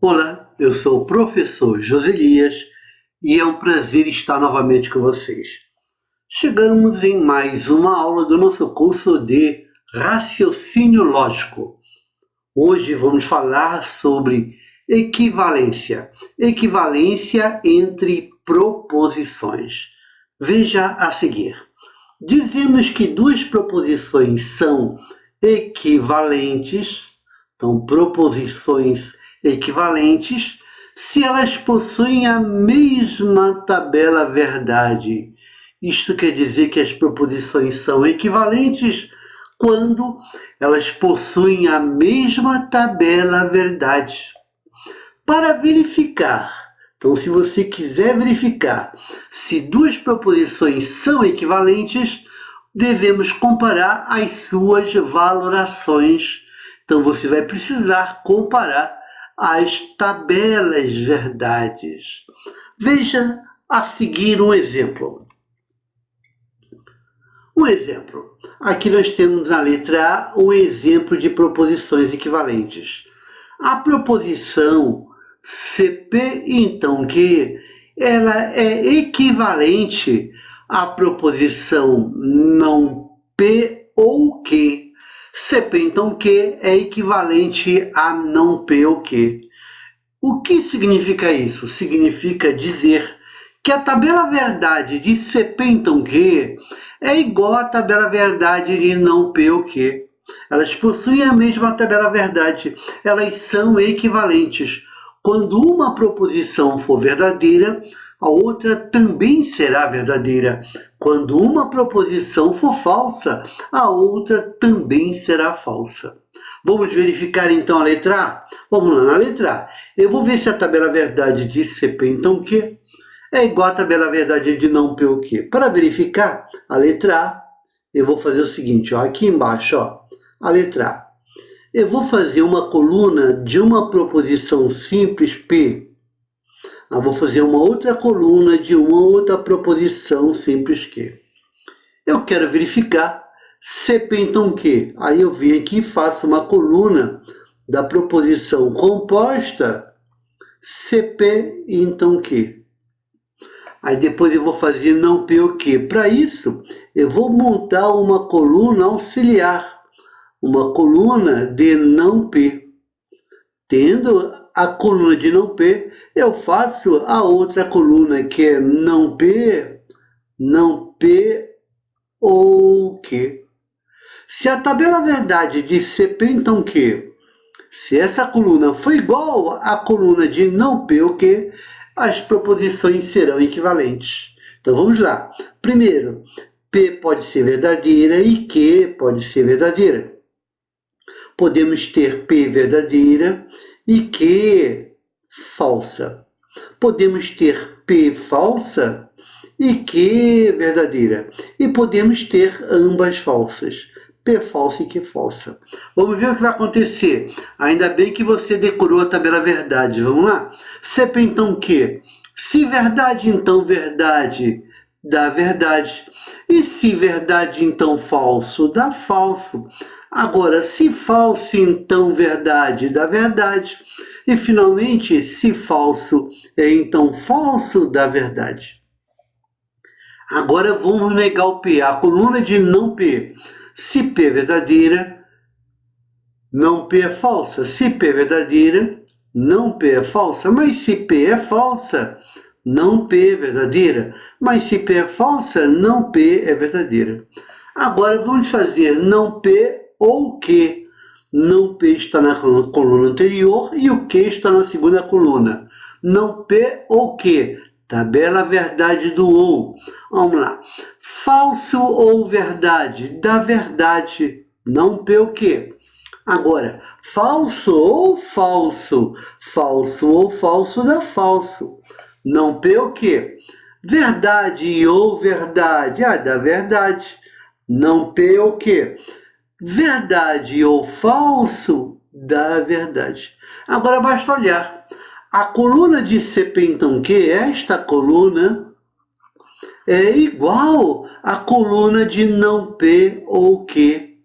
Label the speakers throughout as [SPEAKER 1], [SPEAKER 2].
[SPEAKER 1] Olá, eu sou o professor Joselias e é um prazer estar novamente com vocês. Chegamos em mais uma aula do nosso curso de raciocínio lógico. Hoje vamos falar sobre equivalência. Equivalência entre proposições. Veja a seguir. Dizemos que duas proposições são equivalentes, então proposições equivalentes, se elas possuem a mesma tabela verdade. Isto quer dizer que as proposições são equivalentes quando elas possuem a mesma tabela verdade. Para verificar, então se você quiser verificar se duas proposições são equivalentes, devemos comparar as suas valorações. Então você vai precisar comparar as tabelas verdades. Veja a seguir um exemplo. Aqui nós temos na letra A um exemplo de proposições equivalentes. A proposição CP, então, que ela é equivalente à proposição não P ou que. CP, então, que é equivalente a não P ou que. O que significa isso? Significa dizer que a tabela verdade de CP, então, que é igual à tabela verdade de não P ou que. Elas possuem a mesma tabela verdade, elas são equivalentes. Quando uma proposição for verdadeira, a outra também será verdadeira. Quando uma proposição for falsa, a outra também será falsa. Vamos verificar então a letra A? Vamos lá, na letra A. Eu vou ver se a tabela verdade de CP, então, que é igual à tabela verdade de não P ou que. Para verificar a letra A, eu vou fazer o seguinte, ó, aqui embaixo, ó, a letra A. Eu vou fazer uma coluna de uma proposição simples P. Eu vou fazer uma outra coluna de uma outra proposição simples Q. Eu quero verificar CP, então, que. Aí eu venho aqui e faço uma coluna da proposição composta CP, então, que. Aí depois eu vou fazer não P ou que. Para isso, eu vou montar uma coluna auxiliar. Uma coluna de não P. Tendo a coluna de não P, eu faço a outra coluna que é não P ou que. Se a tabela verdade de CP, então, que, se essa coluna for igual à coluna de não P ou que, as proposições serão equivalentes. Então vamos lá. Primeiro, P pode ser verdadeira e Q pode ser verdadeira. Podemos ter P verdadeira e Q falsa. Podemos ter P falsa e Q verdadeira. E podemos ter ambas falsas. P falsa e Q falsa. Vamos ver o que vai acontecer. Ainda bem que você decorou a tabela verdade. Vamos lá? CP, então, Q. Se verdade, então verdade, dá verdade. E se verdade, então falso, dá falso. Agora, se falso, então verdade, dá verdade. E, finalmente, se falso, então falso, dá verdade. Agora, vamos negar o P, a coluna de não P. Se P é verdadeira, não P é falsa. Se P é verdadeira, não P é falsa. Mas se P é falsa, não P é verdadeira. Mas se P é falsa, não P é verdadeira. Agora, vamos fazer não P ou que. Não P está na coluna anterior e o que está na segunda coluna. Não P ou que. Tabela verdade do ou. Vamos lá. Falso ou verdade? Da verdade. Não P ou que. Agora, falso ou falso? Falso ou falso dá falso. Não P ou que. Verdade ou verdade? Dá verdade. Não P ou que. Verdade ou falso, dá verdade. Agora basta olhar. A coluna de CP, então, que esta coluna é igual à coluna de não P ou que.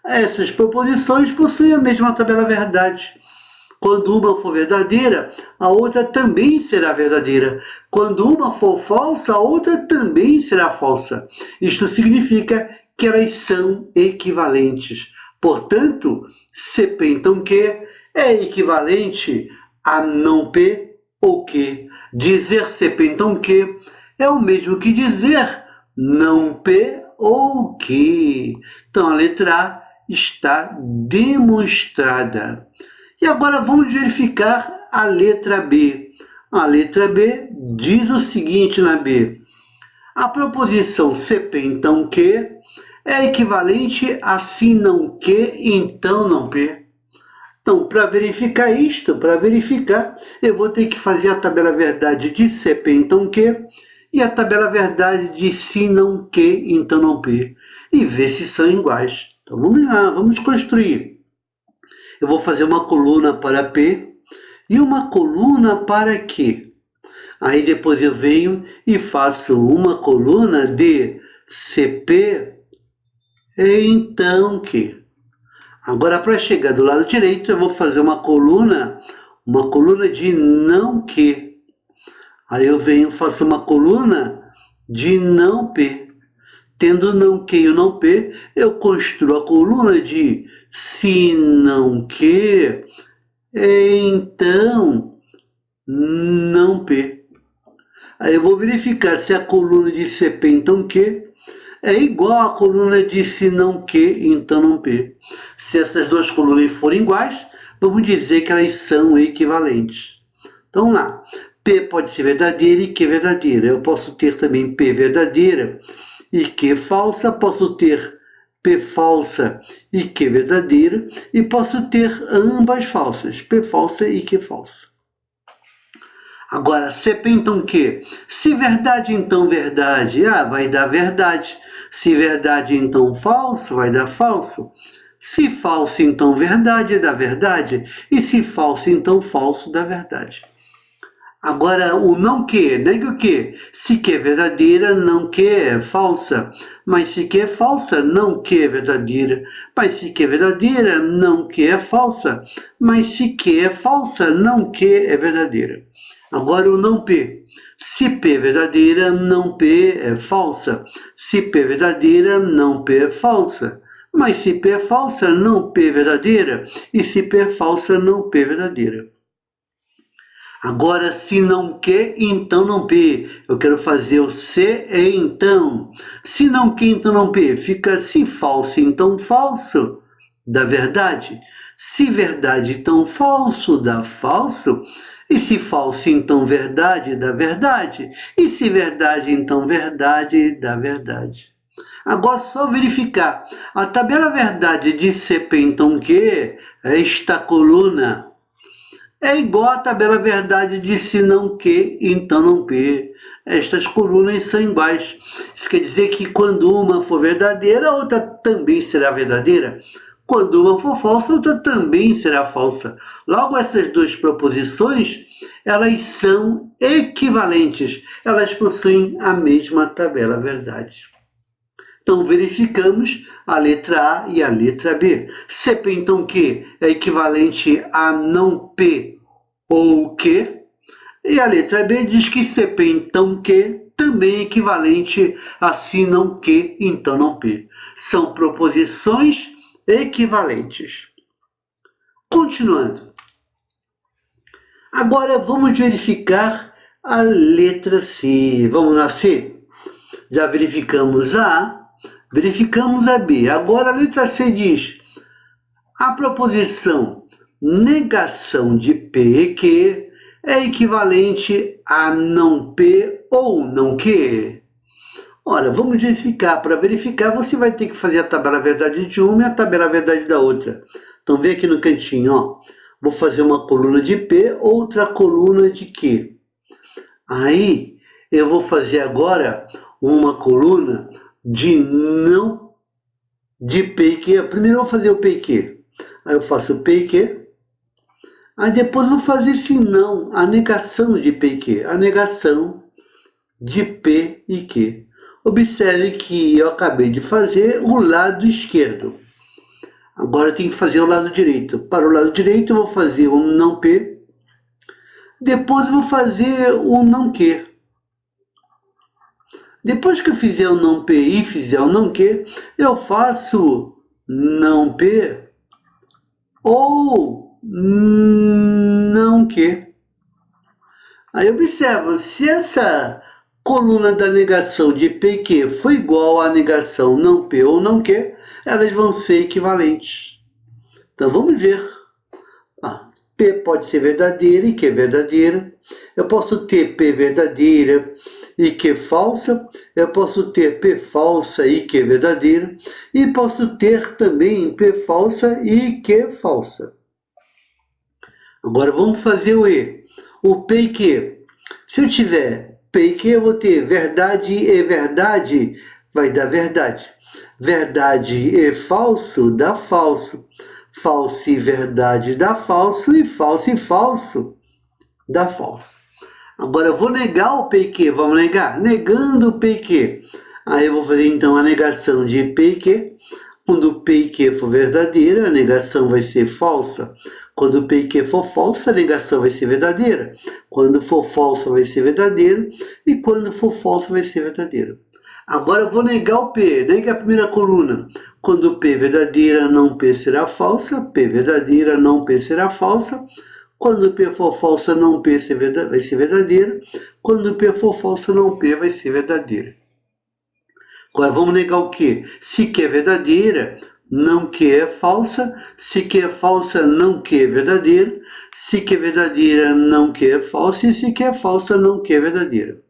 [SPEAKER 1] Essas proposições possuem a mesma tabela verdade. Quando uma for verdadeira, a outra também será verdadeira. Quando uma for falsa, a outra também será falsa. Isto significa que elas são equivalentes. Portanto, CP então Q é equivalente a não P ou Q. Dizer CP então Q é o mesmo que dizer não P ou Q. Então a letra A está demonstrada. E agora vamos verificar a letra B. A letra B diz o seguinte na B. A proposição CP então Q é equivalente a se não Q, então não P. Então, para verificar isto, eu vou ter que fazer a tabela verdade de CP então Q e a tabela verdade de se não Q, então não P. E ver se são iguais. Então vamos lá, vamos construir. Eu vou fazer uma coluna para P e uma coluna para Q. Aí depois eu venho e faço uma coluna de CP, então Q. Agora, para chegar do lado direito, eu vou fazer uma coluna de não Q. Aí eu venho e faço uma coluna de não P. Tendo não Q e o não P, eu construo a coluna de se não Q, então não P. Aí eu vou verificar se a coluna de CP, então Q, é igual à coluna de se não Q, então não P. Se essas duas colunas forem iguais, vamos dizer que elas são equivalentes. Então lá, P pode ser verdadeira e Q verdadeira. Eu posso ter também P verdadeira e Q falsa, posso ter P falsa e Q verdadeira, e posso ter ambas falsas, P falsa e Q falsa. Agora, CP então Q. Se verdade, então verdade, vai dar verdade. Se verdade, então falso, vai dar falso. Se falso, então verdade, dá verdade. E se falso, então falso, dá verdade. Agora, o não Q, nega o Q. Se Q é verdadeira, não Q é falsa. Mas se Q é falsa, não Q é verdadeira. Mas se Q é verdadeira, não Q é falsa. Mas se Q é falsa, não Q é verdadeira. Agora o não P. Se P é verdadeira, não P é falsa. Se P é verdadeira, não P é falsa. Mas se P é falsa, não P é verdadeira. E se P é falsa, não P é verdadeira. Agora, se não Q, então não P. Eu quero fazer o C e então. Se não Q, então não P. Fica se falso, então falso, dá verdade. Se verdade, então falso, dá falso. E se falso, então verdade, dá verdade. E se verdade, então verdade, dá verdade. Agora, só verificar. A tabela verdade de CP, então Q, é esta coluna, é igual à tabela verdade de se não Q, então não P. Estas colunas são iguais. Isso quer dizer que quando uma for verdadeira, a outra também será verdadeira. Quando uma for falsa, a outra também será falsa. Logo, essas duas proposições, elas são equivalentes. Elas possuem a mesma tabela verdade. Então, verificamos a letra A e a letra B. CP, então, Q é equivalente a não P ou Q. E a letra B diz que CP, então, Q também é equivalente a se não Q, então não P. São proposições equivalentes. Continuando. Agora, vamos verificar a letra C. Vamos na C? Já verificamos a A. Verificamos a B. Agora a letra C diz: a proposição negação de P e Q é equivalente a não P ou não Q. Ora, vamos verificar. Para verificar, você vai ter que fazer a tabela verdade de uma e a tabela verdade da outra. Então, vem aqui no cantinho, ó. Vou fazer uma coluna de P, outra coluna de Q. Aí, eu vou fazer agora uma coluna de P e Q. Primeiro eu vou fazer o P e Q. Aí eu faço o P e Q. Aí depois eu vou fazer se não, a negação de P e Q. A negação de P e Q. Observe que eu acabei de fazer o lado esquerdo. Agora eu tenho que fazer o lado direito. Para o lado direito eu vou fazer um não P, depois eu vou fazer um não Q. Depois que eu fizer o não P e fizer o não Q, eu faço não P ou não Q. Aí observa, se essa coluna da negação de P e Q foi igual à negação não P ou não Q, elas vão ser equivalentes. Então vamos ver. P pode ser verdadeira e Q verdadeira. Eu posso ter P verdadeira e Q falsa. Eu posso ter P falsa e Q verdadeira. E posso ter também P falsa e Q falsa. Agora vamos fazer o E. O P e Q. Se eu tiver P e Q, eu vou ter verdade e verdade, vai dar verdade. Verdade e falso dá falso. Falso e verdade dá falso, e falso dá falso. Agora eu vou negar o P e Q, vamos negar? Negando o P e Q. Aí eu vou fazer então a negação de P e Q. Quando o P e Q for verdadeira, a negação vai ser falsa. Quando o P e Q for falsa, a negação vai ser verdadeira. Quando for falsa, vai ser verdadeira. E quando for falsa, vai ser verdadeira. Agora eu vou negar o P, nega a primeira coluna. Quando P verdadeira, não P será falsa. P verdadeira, não P será falsa. Quando P for falsa, não P vai ser verdadeira. Quando P for falsa, não P vai ser verdadeira. Agora vamos negar o Q. Se Q é verdadeira, não Q é falsa. Se Q é falsa, não Q é verdadeira. Se Q é verdadeira, não Q é falsa. E se Q é falsa, não Q é verdadeira.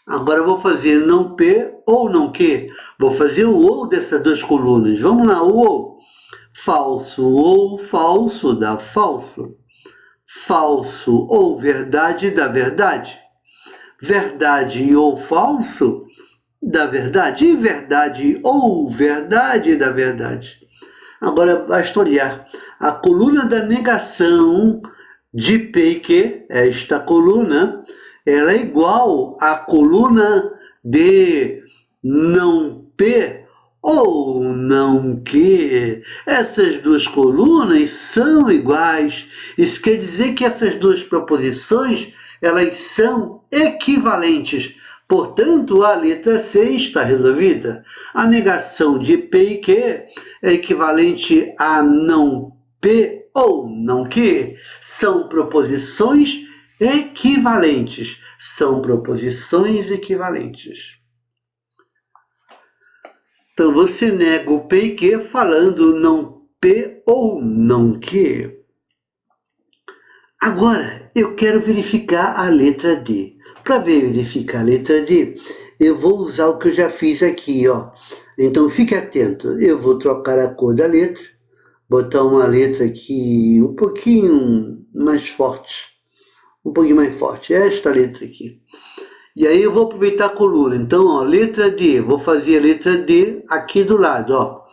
[SPEAKER 1] Agora eu vou fazer não P ou não Q. Vou fazer o ou dessas duas colunas. Vamos lá, o ou. Falso ou falso dá falso. Falso ou verdade dá verdade. Verdade ou falso dá verdade. E verdade ou verdade dá verdade. Agora basta olhar. A coluna da negação de P e Q, esta coluna, ela é igual à coluna de não P ou não Q. Essas duas colunas são iguais. Isso quer dizer que essas duas proposições, elas são equivalentes. Portanto, a letra C está resolvida. A negação de P e Q é equivalente a não P ou não Q. São proposições equivalentes. São proposições equivalentes. Então, você nega o P e Q falando não P ou não Q. Agora, eu quero verificar a letra D. Para verificar a letra D, eu vou usar o que eu já fiz aqui, ó. Então, fique atento. Eu vou trocar a cor da letra, botar uma letra aqui um pouquinho mais forte. Um pouquinho mais forte. Esta letra aqui. E aí eu vou aproveitar a coluna. Então, ó, letra D. Vou fazer a letra D aqui do lado, ó.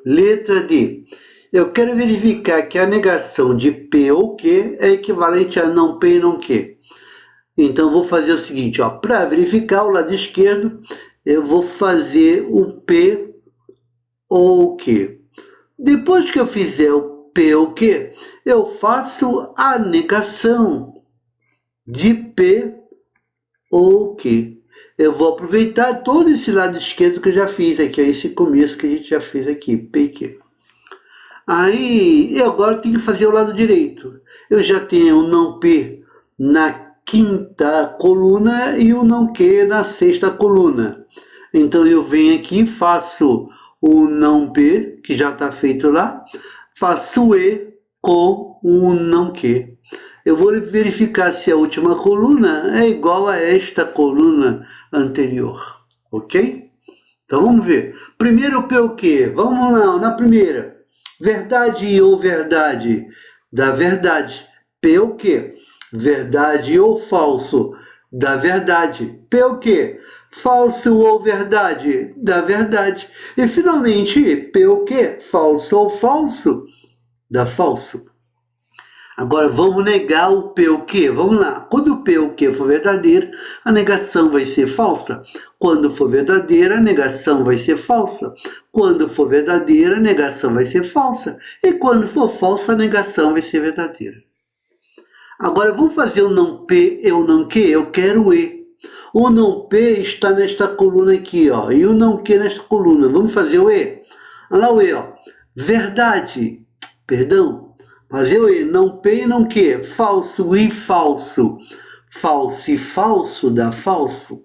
[SPEAKER 1] Letra D. Eu quero verificar que a negação de P ou Q é equivalente a não P e não Q. Então, vou fazer o seguinte, ó. Para verificar o lado esquerdo, eu vou fazer o P ou Q. Depois que eu fizer o P ou Q, eu faço a negação de P ou Q. Eu vou aproveitar todo esse lado esquerdo que eu já fiz aqui, ó, esse começo que a gente já fez aqui, P e Q. Aí, eu agora tenho que fazer o lado direito. Eu já tenho o não P na quinta coluna e o não Q na sexta coluna. Então, eu venho aqui, faço o não P, que já está feito lá, faço o E com o não Q. Eu vou verificar se a última coluna é igual a esta coluna anterior, ok? Então, vamos ver. Primeiro o P ou Q. Vamos lá, na primeira. Verdade ou verdade dá verdade. P ou Q. Verdade ou falso dá verdade. P ou Q. Falso ou verdade dá verdade. E, finalmente, P ou Q. Falso ou falso dá falso. Agora vamos negar o P o quê? Vamos lá. Quando o P o quê for verdadeiro, a negação vai ser falsa. Quando for verdadeira, a negação vai ser falsa. Quando for verdadeira, a negação vai ser falsa. E quando for falsa, a negação vai ser verdadeira. Agora vamos fazer o não P e o não Q? Eu quero o E. O não P está nesta coluna aqui, ó, e o não Q nesta coluna. Vamos fazer o E? Olha lá o E, ó. Verdade, perdão, fazer o E, não P e não Q. Falso e falso. Falso e falso dá falso.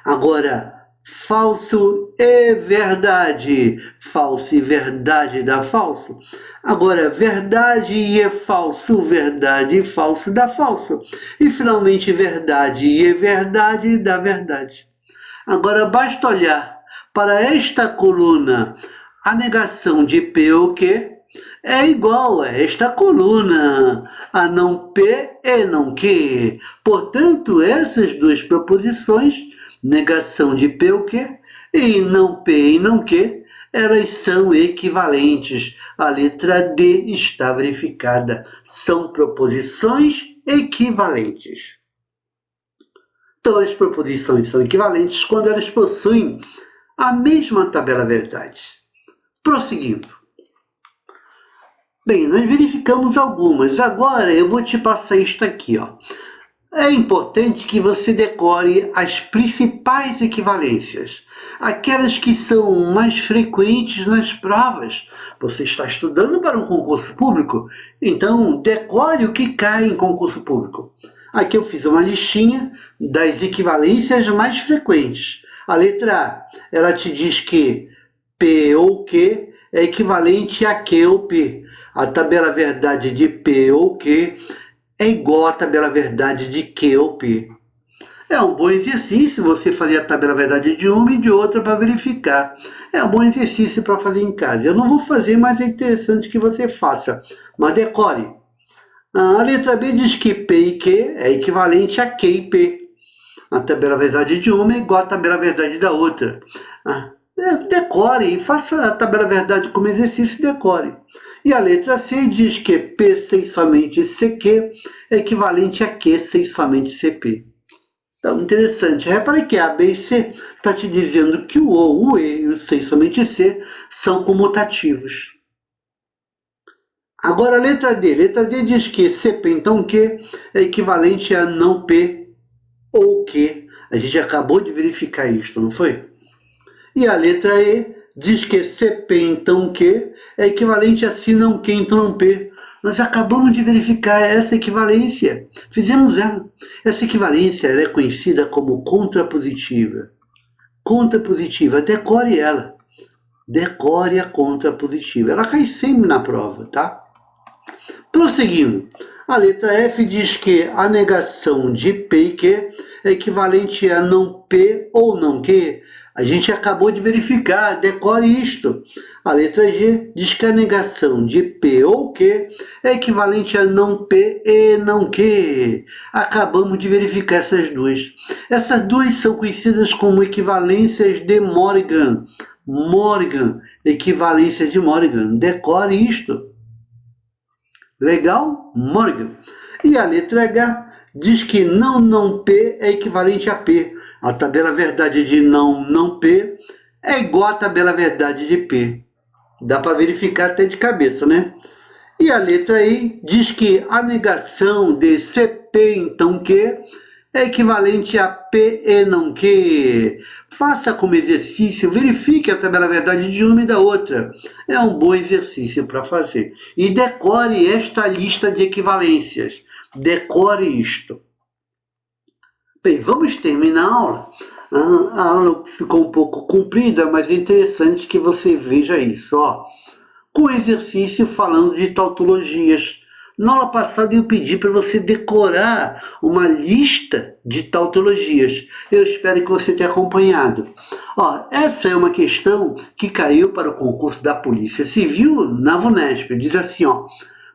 [SPEAKER 1] Agora, falso e verdade. Falso e verdade dá falso. Agora, verdade e é falso, verdade e falso dá falso. E finalmente, verdade e é verdade dá verdade. Agora, basta olhar para esta coluna. A negação de P ou Q é igual a esta coluna, a não P e não Q. Portanto, essas duas proposições, negação de P ou Q e não P e não Q, elas são equivalentes. A letra D está verificada. São proposições equivalentes. Então, as proposições são equivalentes quando elas possuem a mesma tabela verdade. Prosseguindo. Bem, nós verificamos algumas. Agora eu vou te passar isto aqui, ó. É importante que você decore as principais equivalências, aquelas que são mais frequentes nas provas. Você está estudando para um concurso público, então decore o que cai em concurso público. Aqui eu fiz uma listinha das equivalências mais frequentes. A letra A, ela te diz que P ou Q é equivalente a Q ou P. A tabela verdade de P ou Q é igual à tabela verdade de Q ou P. É um bom exercício você fazer a tabela verdade de uma e de outra para verificar. É um bom exercício para fazer em casa. Eu não vou fazer, mas é interessante que você faça. Mas decore. A letra B diz que P e Q é equivalente a Q e P. A tabela verdade de uma é igual à tabela verdade da outra. Decore e faça a tabela verdade como exercício e decore. E a letra C diz que P sem somente CQ é equivalente a Q sem somente CP. Então, interessante. Repare que A, B e C está te dizendo que o O, o E e o sem somente C são comutativos. Agora a letra D. Letra D diz que CP, então Q, é equivalente a não P ou Q. A gente acabou de verificar isto, não foi? E a letra E diz que CP, então Q, é equivalente a se não Q, então não P. Nós acabamos de verificar essa equivalência. Fizemos ela. Essa equivalência ela é conhecida como contrapositiva. Contrapositiva, decore ela. Decore a contrapositiva. Ela cai sempre na prova, tá? Prosseguindo. A letra F diz que a negação de P e Q é equivalente a não P ou não Q. A gente acabou de verificar, decore isto. A letra G diz que a negação de P ou Q é equivalente a não P e não Q. Acabamos de verificar essas duas. Essas duas são conhecidas como equivalências de Morgan. Morgan, equivalência de Morgan. Decore isto. Legal? Morgan. E a letra H diz que não P é equivalente a P. A tabela verdade de não P é igual à tabela verdade de P. Dá para verificar até de cabeça, né? E a letra I diz que a negação de CP, então Q, é equivalente a P e não Q. Faça como exercício, verifique a tabela verdade de uma e da outra. É um bom exercício para fazer. E decore esta lista de equivalências. Decore isto. Bem, vamos terminar a aula. A aula ficou um pouco comprida, mas é interessante que você veja isso. Ó. Com exercício falando de tautologias. Na aula passada eu pedi para você decorar uma lista de tautologias. Eu espero que você tenha acompanhado. Ó, essa é uma questão que caiu para o concurso da Polícia Civil na VUNESP. Diz assim, ó.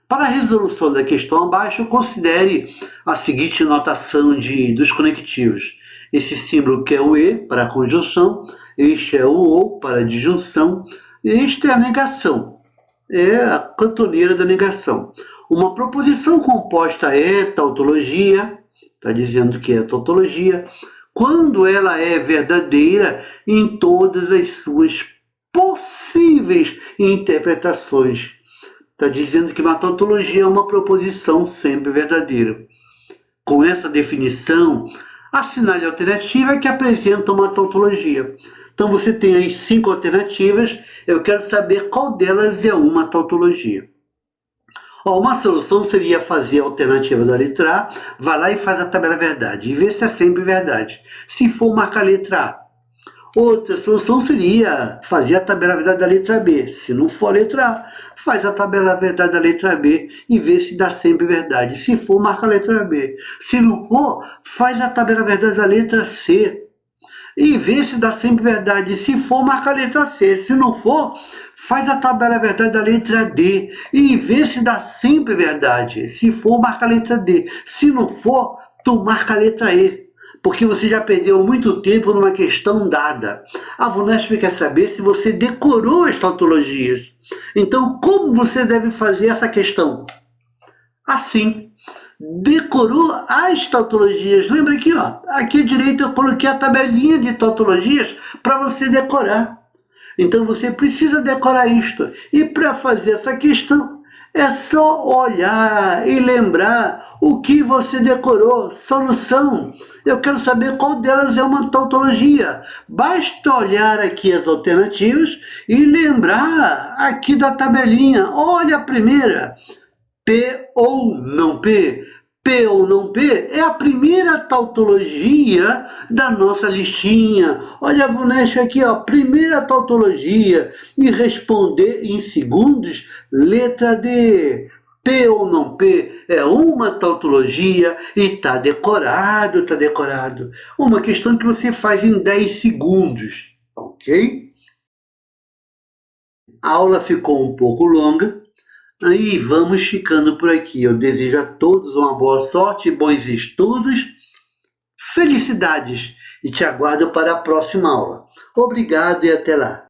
[SPEAKER 1] Para a resolução da questão abaixo, considere a seguinte notação dos conectivos. Esse símbolo que é o E para a conjunção, este é o OU para a disjunção, e este é a negação, é a cantoneira da negação. Uma proposição composta é tautologia, está dizendo que é tautologia, quando ela é verdadeira em todas as suas possíveis interpretações. Está dizendo que uma tautologia é uma proposição sempre verdadeira. Com essa definição, assinale a alternativa que apresenta uma tautologia. Então você tem aí 5 alternativas, eu quero saber qual delas é uma tautologia. Uma solução seria fazer a alternativa da letra A, vai lá e faz a tabela verdade, e vê se é sempre verdade. Se for, marca a letra A. Outra solução seria fazer a tabela verdade da letra B. Se não for a letra A, faz a tabela verdade da letra B e vê se dá sempre verdade. Se for, marca a letra B. Se não for, faz a tabela verdade da letra C e vê se dá sempre verdade. Se for, marca a letra C. Se não for, faz a tabela verdade da letra D e vê se dá sempre verdade. Se for, marca a letra D. Se não for, tu marca a letra E. Porque você já perdeu muito tempo numa questão dada. A VUNESP quer saber se você decorou as tautologias. Então, como você deve fazer essa questão? Assim, decorou as tautologias. Lembra aqui, ó, aqui à direita eu coloquei a tabelinha de tautologias para você decorar. Então, você precisa decorar isto. E para fazer essa questão, é só olhar e lembrar o que você decorou. Solução. Eu quero saber qual delas é uma tautologia. Basta olhar aqui as alternativas e lembrar aqui da tabelinha. Olha a primeira. P ou não P. P ou não P é a primeira tautologia da nossa listinha. Olha a VUNESP aqui, ó, primeira tautologia. E responder em segundos, letra D. P ou não P é uma tautologia e está decorado, está decorado. Uma questão que você faz em 10 segundos, ok? A aula ficou um pouco longa. Aí vamos ficando por aqui. Eu desejo a todos uma boa sorte, bons estudos, felicidades e te aguardo para a próxima aula. Obrigado e até lá.